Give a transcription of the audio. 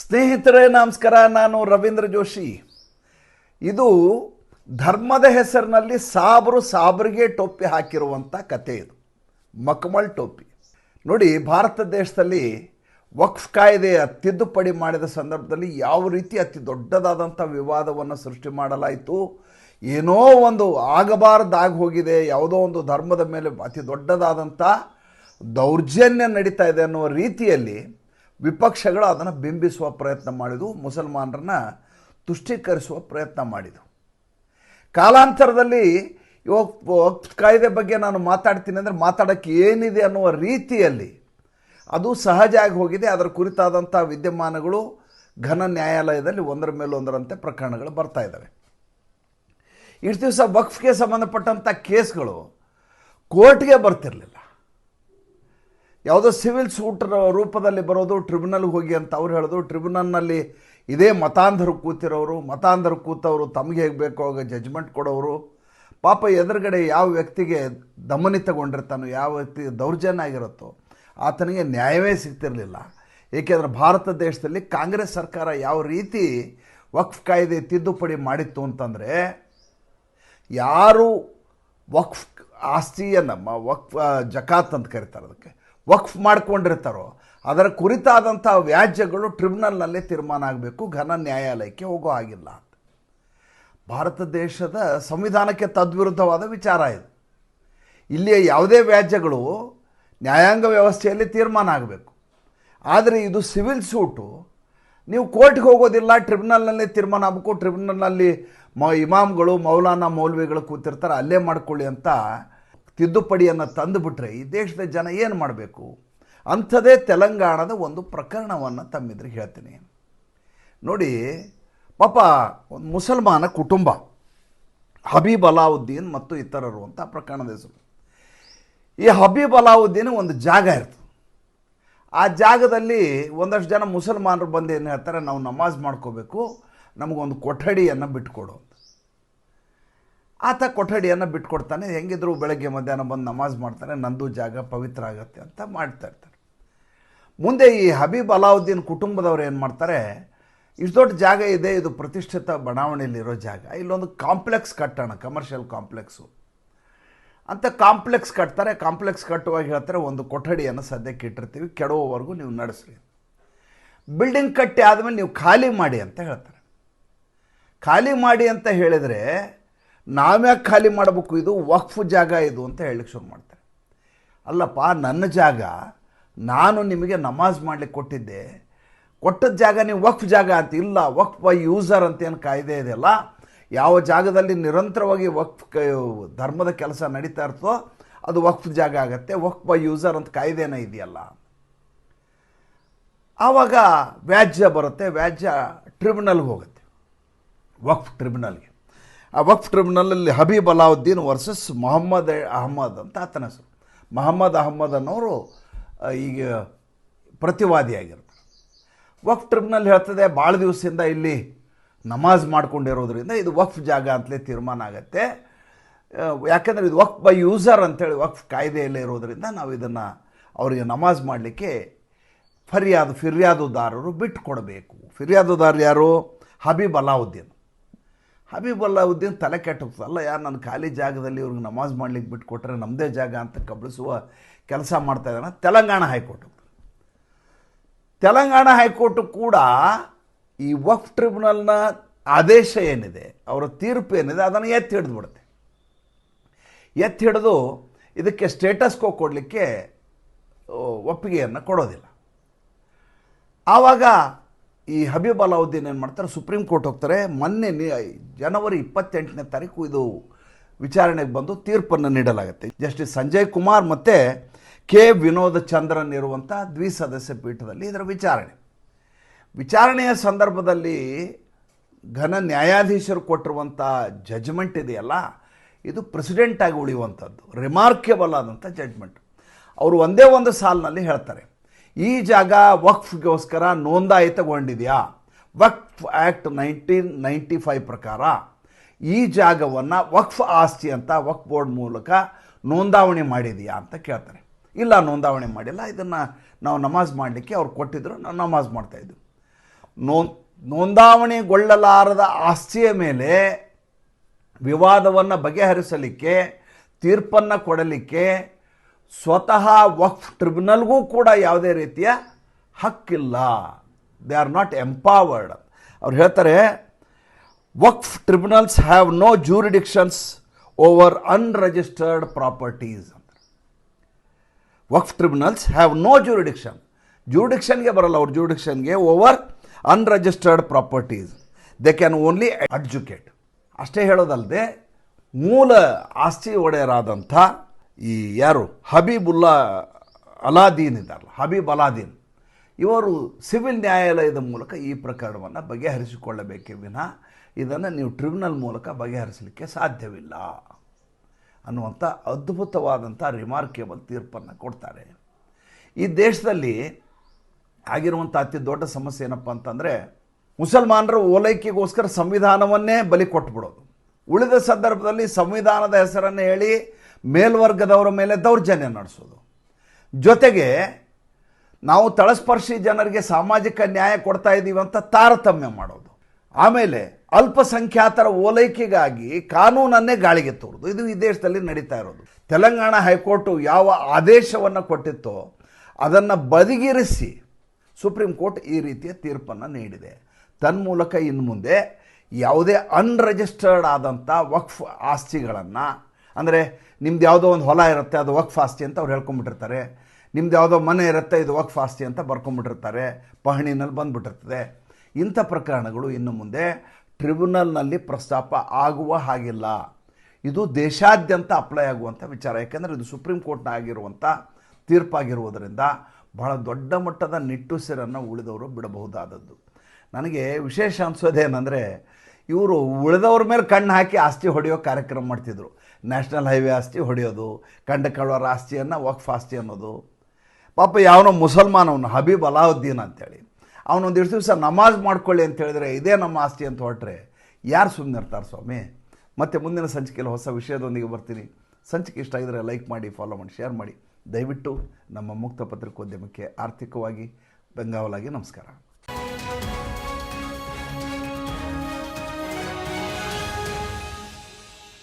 ಸ್ನೇಹಿತರೇ ನಮಸ್ಕಾರ. ನಾನು ರವೀಂದ್ರ ಜೋಶಿ. ಇದು ಧರ್ಮದ ಹೆಸರಿನಲ್ಲಿ ಸಾಬರಿಗೆ ಟೋಪಿ ಹಾಕಿರುವಂಥ ಕತೆ. ಇದು ಮಖಮಲ್ ಟೋಪಿ. ನೋಡಿ, ಭಾರತ ದೇಶದಲ್ಲಿ ವಕ್ಫ್ ಕಾಯ್ದೆಯ ತಿದ್ದುಪಡಿ ಮಾಡಿದ ಸಂದರ್ಭದಲ್ಲಿ ಯಾವ ರೀತಿ ಅತಿ ದೊಡ್ಡದಾದಂಥ ವಿವಾದವನ್ನು ಸೃಷ್ಟಿ ಮಾಡಲಾಯಿತು. ಏನೋ ಒಂದು ಆಗಬಾರ್ದಾಗಿ ಹೋಗಿದೆ, ಯಾವುದೋ ಒಂದು ಧರ್ಮದ ಮೇಲೆ ಅತಿ ದೊಡ್ಡದಾದಂಥ ದೌರ್ಜನ್ಯ ನಡೀತಾ ಇದೆ ಅನ್ನುವ ರೀತಿಯಲ್ಲಿ ವಿಪಕ್ಷಗಳು ಅದನ್ನು ಬಿಂಬಿಸುವ ಪ್ರಯತ್ನ ಮಾಡಿದವು, ಮುಸಲ್ಮಾನರನ್ನ ತುಷ್ಟೀಕರಿಸುವ ಪ್ರಯತ್ನ ಮಾಡಿದವು. ಕಾಲಾಂತರದಲ್ಲಿ ವಕ್ಫ್ ಕಾಯ್ದೆ ಬಗ್ಗೆ ನಾನು ಮಾತಾಡ್ತೀನಿ ಅಂದರೆ ಮಾತಾಡೋಕ್ಕೆ ಏನಿದೆ ಅನ್ನುವ ರೀತಿಯಲ್ಲಿ ಅದು ಸಹಜ ಆಗಿ ಹೋಗಿದೆ. ಅದರ ಕುರಿತಾದಂಥ ವಿದ್ಯಮಾನಗಳು ಘನ ನ್ಯಾಯಾಲಯದಲ್ಲಿ ಒಂದರ ಮೇಲೊಂದರಂತೆ ಪ್ರಕರಣಗಳು ಬರ್ತಾ ಇದ್ದಾವೆ. ಇಷ್ಟು ದಿವಸ ವಕ್ಫ್ಗೆ ಸಂಬಂಧಪಟ್ಟಂಥ ಕೇಸ್ಗಳು ಕೋರ್ಟ್ಗೆ ಬರ್ತಿರಲಿಲ್ಲ. ಯಾವುದೋ ಸಿವಿಲ್ ಸೂಟ್ ರೂಪದಲ್ಲಿ ಬರೋದು, ಟ್ರಿಬ್ಯುನಲ್ಗೆ ಹೋಗಿ ಅಂತ ಅವ್ರು ಹೇಳೋದು. ಟ್ರಿಬ್ಯುನಲ್ನಲ್ಲಿ ಇದೇ ಮತಾಂಧರು ಕೂತವರು ತಮಗೆ ಹೇಗೆ ಬೇಕೋ ಆಗ ಜಜ್ಮೆಂಟ್ ಕೊಡೋರು. ಪಾಪ ಎದುರುಗಡೆ ಯಾವ ವ್ಯಕ್ತಿಗೆ ದಮನಿತಗೊಂಡಿರ್ತಾನೋ, ಯಾವ ವ್ಯಕ್ತಿ ದೌರ್ಜನ್ಯ ಆಗಿರುತ್ತೋ ಆತನಿಗೆ ನ್ಯಾಯವೇ ಸಿಗ್ತಿರಲಿಲ್ಲ. ಏಕೆಂದರೆ ಭಾರತ ದೇಶದಲ್ಲಿ ಕಾಂಗ್ರೆಸ್ ಸರ್ಕಾರ ಯಾವ ರೀತಿ ವಕ್ಫ್ ಕಾಯ್ದೆ ತಿದ್ದುಪಡಿ ಮಾಡಿತ್ತು ಅಂತಂದರೆ, ಯಾರು ವಕ್ಫ್ ಆಸ್ತಿಯನ್ನು ವಕ್ಫ್ ಜಕಾತ್ ಅಂತ ಕರೀತಾರೆ, ಅದಕ್ಕೆ ವಕ್ಫ್ ಮಾಡ್ಕೊಂಡಿರ್ತಾರೋ ಅದರ ಕುರಿತಾದಂಥ ವ್ಯಾಜ್ಯಗಳು ಟ್ರಿಬ್ಯುನಲ್ನಲ್ಲಿ ತೀರ್ಮಾನ ಆಗಬೇಕು, ಘನ ನ್ಯಾಯಾಲಯಕ್ಕೆ ಹೋಗೋ ಹಾಗಿಲ್ಲ. ಭಾರತ ದೇಶದ ಸಂವಿಧಾನಕ್ಕೆ ತದ್ವಿರುದ್ಧವಾದ ವಿಚಾರ ಇದು. ಇಲ್ಲಿಯ ಯಾವುದೇ ವ್ಯಾಜ್ಯಗಳು ನ್ಯಾಯಾಂಗ ವ್ಯವಸ್ಥೆಯಲ್ಲಿ ತೀರ್ಮಾನ ಆಗಬೇಕು. ಆದರೆ ಇದು ಸಿವಿಲ್ ಸೂಟು, ನೀವು ಕೋರ್ಟ್ಗೆ ಹೋಗೋದಿಲ್ಲ, ಟ್ರಿಬ್ಯುನಲ್ನಲ್ಲಿ ತೀರ್ಮಾನ ಆಗಬೇಕು. ಟ್ರಿಬ್ಯುನಲ್ನಲ್ಲಿ ಇಮಾಮ್ಗಳು ಮೌಲ್ವಿಗಳು ಕೂತಿರ್ತಾರೆ, ಅಲ್ಲೇ ಮಾಡ್ಕೊಳ್ಳಿ ಅಂತ ತಿದ್ದುಪಡಿಯನ್ನು ತಂದುಬಿಟ್ರೆ ಈ ದೇಶದ ಜನ ಏನು ಮಾಡಬೇಕು? ಅಂಥದ್ದೇ ತೆಲಂಗಾಣದ ಒಂದು ಪ್ರಕರಣವನ್ನು ತಮ್ಮಿದ್ರಿಗೆ ಹೇಳ್ತೀನಿ. ನೋಡಿ, ಪಾಪ ಒಂದು ಮುಸಲ್ಮಾನ ಕುಟುಂಬ, ಹಬೀಬ್ ಅಲಾವುದ್ದೀನ್ ಮತ್ತು ಇತರರು ಅಂತ ಪ್ರಕರಣದ ಹೆಸರು. ಈ ಹಬೀಬ್ ಅಲಾವುದ್ದೀನ್ ಒಂದು ಜಾಗ ಇರ್ತದೆ. ಆ ಜಾಗದಲ್ಲಿ ಒಂದಷ್ಟು ಜನ ಮುಸಲ್ಮಾನರು ಬಂದು ಏನು ಹೇಳ್ತಾರೆ, ನಾವು ನಮಾಜ್ ಮಾಡ್ಕೋಬೇಕು, ನಮಗೊಂದು ಕೊಠಡಿಯನ್ನು ಬಿಟ್ಕೊಡು ಅಂತ. ಆತ ಕೊಠಡಿಯನ್ನು ಬಿಟ್ಕೊಡ್ತಾನೆ. ಹೆಂಗಿದ್ರು ಬೆಳಗ್ಗೆ ಮಧ್ಯಾಹ್ನ ಬಂದು ನಮಾಜ್ ಮಾಡ್ತಾನೆ, ನಂದು ಜಾಗ ಪವಿತ್ರ ಆಗುತ್ತೆ ಅಂತ ಮಾಡ್ತಾ ಇರ್ತಾರೆ. ಮುಂದೆ ಈ ಹಬೀಬ್ ಅಲಾವುದ್ದೀನ್ ಕುಟುಂಬದವ್ರು ಏನು ಮಾಡ್ತಾರೆ, ಇಷ್ಟು ದೊಡ್ಡ ಜಾಗ ಇದೆ, ಇದು ಪ್ರತಿಷ್ಠಿತ ಬಡಾವಣೆಯಲ್ಲಿರೋ ಜಾಗ, ಇಲ್ಲೊಂದು ಕಾಂಪ್ಲೆಕ್ಸ್ ಕಟ್ಟೋಣ, ಕಮರ್ಷಿಯಲ್ ಕಾಂಪ್ಲೆಕ್ಸು ಅಂತ ಕಾಂಪ್ಲೆಕ್ಸ್ ಕಟ್ತಾರೆ. ಕಾಂಪ್ಲೆಕ್ಸ್ ಕಟ್ಟುವಾಗ ಹೇಳ್ತಾರೆ, ಒಂದು ಕೊಠಡಿಯನ್ನು ಸದ್ಯಕ್ಕೆ ಇಟ್ಟಿರ್ತೀವಿ, ಕೆಡುವವರೆಗೂ ನೀವು ನಡೆಸ್ರಿ. ಬಿಲ್ಡಿಂಗ್ ಕಟ್ಟಿ ಆದಮೇಲೆ ನೀವು ಖಾಲಿ ಮಾಡಿ ಅಂತ ಹೇಳ್ತಾರೆ. ಖಾಲಿ ಮಾಡಿ ಅಂತ ಹೇಳಿದರೆ ನಾವ್ಯಾಕೆ ಖಾಲಿ ಮಾಡಬೇಕು, ಇದು ವಕ್ಫ್ ಜಾಗ ಇದು ಅಂತ ಹೇಳಲಿಕ್ಕೆ ಶುರು ಮಾಡ್ತಾರೆ. ಅಲ್ಲಪ್ಪ, ನನ್ನ ಜಾಗ, ನಾನು ನಿಮಗೆ ನಮಾಜ್ ಮಾಡಲಿಕ್ಕೆ ಕೊಟ್ಟಿದ್ದೆ, ಕೊಟ್ಟದ ಜಾಗ ನೀವು ವಕ್ಫ್ ಜಾಗ ಅಂತ ಇಲ್ಲ. ವಕ್ಫ್ ಬೈ ಯೂಸರ್ ಅಂತ ಏನು ಕಾಯ್ದೆ ಇದೆಯಲ್ಲ, ಯಾವ ಜಾಗದಲ್ಲಿ ನಿರಂತರವಾಗಿ ವಕ್ಫ್ ಧರ್ಮದ ಕೆಲಸ ನಡೀತಾ ಇರ್ತೋ ಅದು ವಕ್ಫ್ ಜಾಗ ಆಗುತ್ತೆ. ವಕ್ಫ್ ಬೈ ಯೂಸರ್ ಅಂತ ಕಾಯ್ದೆನೇ ಇದೆಯಲ್ಲ. ಆವಾಗ ವ್ಯಾಜ್ಯ ಬರುತ್ತೆ. ವ್ಯಾಜ್ಯ ಟ್ರಿಬ್ಯುನಲ್ಗೆ ಹೋಗುತ್ತೆ, ವಕ್ಫ್ ಟ್ರಿಬ್ಯುನಲ್ಗೆ. ಆ ವಕ್ಫ್ ಟ್ರಿಬ್ಯುನಲಲ್ಲಿ ಹಬೀಬ್ ಅಲಾವುದ್ದೀನ್ ವರ್ಸಸ್ ಮೊಹಮ್ಮದ್ ಅಹಮ್ಮದ್ ಅಂತ ಆತನ ಹೆಸರು. ಮೊಹಮ್ಮದ್ ಅಹಮ್ಮದ್ ಅನ್ನೋರು ಈಗ ಪ್ರತಿವಾದಿಯಾಗಿರ್ತಾರೆ. ವಕ್ಫ್ ಟ್ರಿಬ್ಯುನಲ್ ಹೇಳ್ತದೆ, ಭಾಳ ದಿವಸದಿಂದ ಇಲ್ಲಿ ನಮಾಜ್ ಮಾಡ್ಕೊಂಡಿರೋದ್ರಿಂದ ಇದು ವಕ್ಫ್ ಜಾಗ ಅಂತಲೇ ತೀರ್ಮಾನ ಆಗುತ್ತೆ. ಯಾಕೆಂದರೆ ಇದು ವಕ್ಫ್ ಬೈ ಯೂಸರ್ ಅಂತೇಳಿ ವಕ್ಫ್ ಕಾಯ್ದೆಯಲ್ಲೇ ಇರೋದರಿಂದ ನಾವು ಇದನ್ನು ಅವರಿಗೆ ನಮಾಜ್ ಮಾಡಲಿಕ್ಕೆ ಫಿರ್ಯಾದುದಾರರು ಬಿಟ್ಟು ಕೊಡಬೇಕು. ಫಿರ್ಯಾದುದಾರರು ಯಾರು? ಹಬೀಬ್ ಅಲಾವುದ್ದೀನ್. ಹಬೀಬ್ ಅಲಾವುದ್ದೀನ್ ತಲೆ ಕೆಟ್ಟೋಗ್ತದಲ್ಲ, ಯಾರು ನನ್ನ ಖಾಲಿ ಜಾಗದಲ್ಲಿ ಇವ್ರಿಗೆ ನಮಾಜ್ ಮಾಡ್ಲಿಕ್ಕೆ ಬಿಟ್ಟು ಕೊಟ್ಟರೆ ನಮ್ಮದೇ ಜಾಗ ಅಂತ ಕಬಳಿಸುವ ಕೆಲಸ ಮಾಡ್ತಾ ಇದ್ದಾನೆ. ತೆಲಂಗಾಣ ಹೈಕೋರ್ಟು ಕೂಡ ಈ ವಕ್ಫ್ ಟ್ರಿಬ್ಯುನಲ್ನ ಆದೇಶ ಏನಿದೆ, ಅವರ ತೀರ್ಪು ಏನಿದೆ, ಅದನ್ನು ಎತ್ತಿ ಹಿಡಿದ್ಬಿಡುತ್ತೆ. ಎತ್ತಿ ಹಿಡಿದು ಇದಕ್ಕೆ ಸ್ಟೇಟಸ್ ಕೋ ಕೊಡಲಿಕ್ಕೆ ಒಪ್ಪಿಗೆಯನ್ನು ಕೊಡೋದಿಲ್ಲ. ಆವಾಗ ಈ ಹಬೀಬ್ ಅಲಾವುದ್ದೀನ್ ಏನು ಮಾಡ್ತಾರೆ, ಸುಪ್ರೀಂ ಕೋರ್ಟ್ ಹೋಗ್ತಾರೆ. ಮೊನ್ನೆ ಜನವರಿ 28ನೇ ತಾರೀಕು ಇದು ವಿಚಾರಣೆಗೆ ಬಂದು ತೀರ್ಪನ್ನು ನೀಡಲಾಗುತ್ತೆ. ಜಸ್ಟಿಸ್ ಸಂಜಯ್ ಕುಮಾರ್ ಮತ್ತು ಕೆ ವಿನೋದ್ ಚಂದ್ರನ್ ಇರುವಂಥ ದ್ವಿಸದಸ್ಯ ಪೀಠದಲ್ಲಿ ಇದರ ವಿಚಾರಣೆಯ ಸಂದರ್ಭದಲ್ಲಿ ಘನ ನ್ಯಾಯಾಧೀಶರು ಕೊಟ್ಟಿರುವಂಥ ಜಜ್ಮೆಂಟ್ ಇದೆಯಲ್ಲ, ಇದು ಪ್ರೆಸಿಡೆಂಟಾಗಿ ಉಳಿಯುವಂಥದ್ದು, ರಿಮಾರ್ಕೆಬಲ್ ಆದಂಥ ಜಡ್ಜ್ಮೆಂಟ್. ಅವರು ಒಂದೇ ಒಂದು ಸಾಲಿನಲ್ಲಿ ಹೇಳ್ತಾರೆ, ಈ ಜಾಗ ವಕ್ಫ್ಗೋಸ್ಕರ ನೋಂದಾಯಿತಗೊಂಡಿದೆಯಾ, ವಕ್ಫ್ ಆ್ಯಕ್ಟ್ 1995 ಪ್ರಕಾರ ಈ ಜಾಗವನ್ನು ವಕ್ಫ್ ಆಸ್ತಿ ಅಂತ ವಕ್ಫ್ ಬೋರ್ಡ್ ಮೂಲಕ ನೋಂದಾವಣಿ ಮಾಡಿದೆಯಾ ಅಂತ ಕೇಳ್ತಾರೆ. ಇಲ್ಲ, ನೋಂದಾವಣಿ ಮಾಡಿಲ್ಲ, ಇದನ್ನು ನಾವು ನಮಾಜ್ ಮಾಡಲಿಕ್ಕೆ ಅವ್ರು ಕೊಟ್ಟಿದ್ರು, ನಾವು ನಮಾಜ್ ಮಾಡ್ತಾಯಿದ್ವಿ. ನೋಂದಾವಣಿಗೊಳ್ಳಲಾರದ ಆಸ್ತಿಯ ಮೇಲೆ ವಿವಾದವನ್ನು ಬಗೆಹರಿಸಲಿಕ್ಕೆ, ತೀರ್ಪನ್ನು ಕೊಡಲಿಕ್ಕೆ ಸ್ವತಃ ವಕ್ಫ್ ಟ್ರಿಬ್ಯುನಲ್ಗೂ ಕೂಡ ಯಾವುದೇ ರೀತಿಯ ಹಕ್ಕಿಲ್ಲ. They are not empowered. ಅವ್ರು ಹೇಳ್ತಾರೆ, Waqf tribunals have no jurisdictions over unregistered properties. Waqf tribunals have no ಜ್ಯೂರಿಡಿಕ್ಷನ್ಗೆ ಬರಲ್ಲ ಅವ್ರ ಜ್ಯೂರಿಡಿಕ್ಷನ್ಗೆ over unregistered properties. They can only adjudicate. ಅಷ್ಟೇ ಹೇಳೋದಲ್ಲದೆ ಮೂಲ ಆಸ್ತಿ ಒಡೆಯರಾದಂಥ ಈ ಯಾರು ಹಬೀಬ್ ಅಲಾದೀನ್ ಇವರು ಸಿವಿಲ್ ನ್ಯಾಯಾಲಯದ ಮೂಲಕ ಈ ಪ್ರಕರಣವನ್ನು ಬಗೆಹರಿಸಿಕೊಳ್ಳಬೇಕೇ ವಿನಃ ಇದನ್ನು ನೀವು ಟ್ರಿಬ್ಯುನಲ್ ಮೂಲಕ ಬಗೆಹರಿಸಲಿಕ್ಕೆ ಸಾಧ್ಯವಿಲ್ಲ ಅನ್ನುವಂಥ ಅದ್ಭುತವಾದಂಥ ರಿಮಾರ್ಕೇಬಲ್ ತೀರ್ಪನ್ನು ಕೊಡ್ತಾರೆ. ಈ ದೇಶದಲ್ಲಿ ಆಗಿರುವಂಥ ಅತಿ ದೊಡ್ಡ ಸಮಸ್ಯೆ ಏನಪ್ಪ ಅಂತಂದರೆ, ಮುಸಲ್ಮಾನರು ಓಲೈಕೆಗೋಸ್ಕರ ಸಂವಿಧಾನವನ್ನೇ ಬಲಿ ಕೊಟ್ಬಿಡೋದು. ಉಳಿದ ಸಂದರ್ಭದಲ್ಲಿ ಸಂವಿಧಾನದ ಹೆಸರನ್ನು ಹೇಳಿ ಮೇಲ್ವರ್ಗದವರ ಮೇಲೆ ದೌರ್ಜನ್ಯ ನಡೆಸೋದು. ಜೊತೆಗೆ ನಾವು ತಳಸ್ಪರ್ಶಿ ಜನರಿಗೆ ಸಾಮಾಜಿಕ ನ್ಯಾಯ ಕೊಡ್ತಾ ಇದ್ದೀವಿ ಅಂತ ತಾರತಮ್ಯ ಮಾಡೋದು. ಆಮೇಲೆ ಅಲ್ಪಸಂಖ್ಯಾತರ ಓಲೈಕೆಗಾಗಿ ಕಾನೂನನ್ನೇ ಗಾಳಿಗೆ ತೋರೋದು. ಇದು ಈ ದೇಶದಲ್ಲಿ ನಡೀತಾ ಇರೋದು. ತೆಲಂಗಾಣ ಹೈಕೋರ್ಟು ಯಾವ ಆದೇಶವನ್ನು ಕೊಟ್ಟಿತ್ತೋ ಅದನ್ನು ಬದಿಗಿರಿಸಿ ಸುಪ್ರೀಂ ಕೋರ್ಟ್ ಈ ರೀತಿಯ ತೀರ್ಪನ್ನು ನೀಡಿದೆ. ತನ್ಮೂಲಕ ಇನ್ನು ಮುಂದೆ ಯಾವುದೇ ಅನ್ರಿಜಿಸ್ಟರ್ಡ್ ಆದಂಥ ವಕ್ಫ್ ಆಸ್ತಿಗಳನ್ನು, ಅಂದರೆ ನಿಮ್ದು ಯಾವುದೋ ಒಂದು ಹೊಲ ಇರುತ್ತೆ ಅದು ವಕ್ಫ್ ಆಸ್ತಿ ಅಂತ ಅವ್ರು ಹೇಳ್ಕೊಂಬಿಟ್ಟಿರ್ತಾರೆ, ನಿಮ್ದು ಯಾವುದೋ ಮನೆ ಇರುತ್ತೆ ಇದು ವಕ್ಫ್ ಆಸ್ತಿ ಅಂತ ಬರ್ಕೊಂಬಿಟ್ಟಿರ್ತಾರೆ, ಪಹಣಿನಲ್ಲಿ ಬಂದುಬಿಟ್ಟಿರ್ತದೆ. ಇಂಥ ಪ್ರಕರಣಗಳು ಇನ್ನು ಮುಂದೆ ಟ್ರಿಬ್ಯುನಲ್ನಲ್ಲಿ ಪ್ರಸ್ತಾಪ ಆಗುವ ಹಾಗಿಲ್ಲ. ಇದು ದೇಶಾದ್ಯಂತ ಅಪ್ಲೈ ಆಗುವಂಥ ವಿಚಾರ. ಯಾಕೆಂದರೆ ಇದು ಸುಪ್ರೀಂ ಕೋರ್ಟ್ನ ಆಗಿರುವಂಥ ತೀರ್ಪಾಗಿರುವುದರಿಂದ ಬಹಳ ದೊಡ್ಡ ಮಟ್ಟದ ನಿಟ್ಟುಸಿರನ್ನು ಉಳಿದವರು ಬಿಡಬಹುದಾದದ್ದು. ನನಗೆ ವಿಶೇಷ ಅನಿಸೋದೇನೆಂದರೆ, ಇವರು ಉಳಿದವ್ರ ಮೇಲೆ ಕಣ್ಣು ಹಾಕಿ ಆಸ್ತಿ ಹೊಡೆಯೋ ಕಾರ್ಯಕ್ರಮ ಮಾಡ್ತಿದ್ರು. ನ್ಯಾಷನಲ್ ಹೈವೇ ಆಸ್ತಿ ಹೊಡೆಯೋದು, ಕಂಡಕಳ್ಳರ ಆಸ್ತಿಯನ್ನು ವಕ್ಫ್ ಆಸ್ತಿ ಅನ್ನೋದು. ಪಾಪ ಯಾವನೋ ಮುಸಲ್ಮಾನವನು ಹಬೀಬ್ ಅಲಾವುದ್ದೀನ್ ಅಂತೇಳಿ ಅವನೊಂದು ಇಷ್ಟು ದಿವಸ ನಮಾಜ್ ಮಾಡ್ಕೊಳ್ಳಿ ಅಂತ ಹೇಳಿದ್ರೆ ಇದೇ ನಮ್ಮ ಆಸ್ತಿ ಅಂತ ಹೊರಟ್ರೆ ಯಾರು ಸುಮ್ಮನೆ ಇರ್ತಾರೆ ಸ್ವಾಮಿ? ಮತ್ತು ಮುಂದಿನ ಸಂಚಿಕೆಯಲ್ಲಿ ಹೊಸ ವಿಷಯದೊಂದಿಗೆ ಬರ್ತೀನಿ. ಸಂಚಿಕೆ ಇಷ್ಟ ಆಗಿದರೆ ಲೈಕ್ ಮಾಡಿ, ಫಾಲೋ ಮಾಡಿ, ಶೇರ್ ಮಾಡಿ. ದಯವಿಟ್ಟು ನಮ್ಮ ಮುಕ್ತ ಪತ್ರಿಕೋದ್ಯಮಕ್ಕೆ ಆರ್ಥಿಕವಾಗಿ ಬೆಂಗಾವಲಾಗಿ ನಮಸ್ಕಾರ.